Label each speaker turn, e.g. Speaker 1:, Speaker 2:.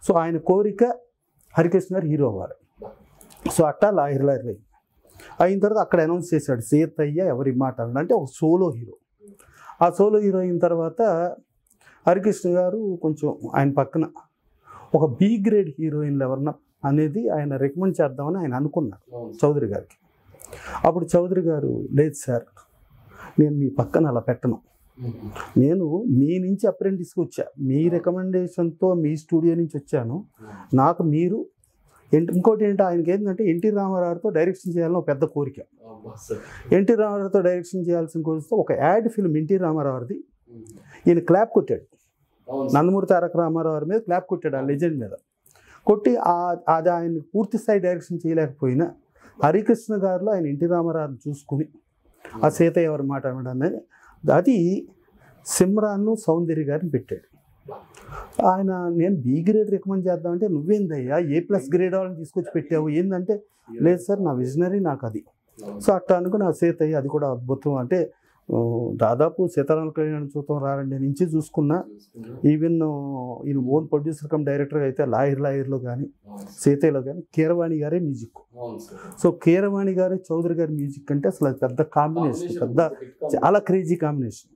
Speaker 1: So ఆయన కోరిక హరికృష్ణ గారు హీరో అవ్వాలి. సో అట్టా లాహిర్ అయిన తర్వాత అక్కడ అనౌన్స్ చేశాడు సీతయ్య ఎవరి మాట అంటే ఒక సోలో హీరో. ఆ సోలో హీరో అయిన తర్వాత హరికృష్ణ గారు కొంచెం ఆయన పక్కన ఒక బి గ్రేడ్ హీరోయిన్లు ఎవరన్నా అనేది ఆయన రికమెండ్ చేద్దామని ఆయన అనుకున్నారు చౌదరి గారికి. అప్పుడు చౌదరి గారు లేదు సార్, నేను మీ పక్కన అలా పెట్టను, నేను మీ నుంచి అప్రెంటిస్కి వచ్చా, మీ రికమెండేషన్తో మీ స్టూడియో నుంచి వచ్చాను, నాకు మీరు ఇంకోటి ఏంటంటే ఆయనకి ఏంటంటే ఎన్టీ రామారావుతో డైరెక్షన్ చేయాలని ఒక పెద్ద కోరిక. ఎన్టీ రామారావుతో డైరెక్షన్ చేయాల్సిన కోరికతో ఒక యాడ్ ఫిల్మ్ ఎన్టీ రామారావుది ఈయన క్లాప్ కొట్టాడు, నందమూరి తారక రామారావు మీద క్లాప్ కొట్టాడు, ఆ లెజెండ్ మీద కొట్టి అది ఆయన పూర్తి స్థాయి డైరెక్షన్ చేయలేకపోయినా హరికృష్ణ గారిలో ఆయన ఎన్టీ రామారావుని చూసుకుని ఆ సీతయ్య ఎవరి మాట అనేది అది సిమ్రాన్ను సౌందర్య గారిని పెట్టాడు. ఆయన నేను బి గ్రేడ్ రికమెండ్ చేద్దామంటే నువ్వేందయ్యా A+ గ్రేడ్ వాళ్ళని తీసుకొచ్చి పెట్టావు ఏంటంటే లేదు సార్ నా విజనరీ నాకు అది. సో అట్లా అనుకుని ఆ సీతయ్య అది కూడా అద్భుతం అంటే దాదాపు సీతారామ కళ్యాణ్ చూద్దాం రారండి నుంచి చూసుకున్నా, ఈవెన్ ఈయన ఓన్ ప్రొడ్యూసర్ కమ్ డైరెక్టర్ అయితే లాహిర్లో కానీ సీతయ్యలో కానీ కీరవాణి గారే మ్యూజిక్. సో కీరవాణి గారే చౌదరి గారి మ్యూజిక్ అంటే అసలు అది పెద్ద కాంబినేషన్, పెద్ద చాలా క్రేజీ కాంబినేషన్.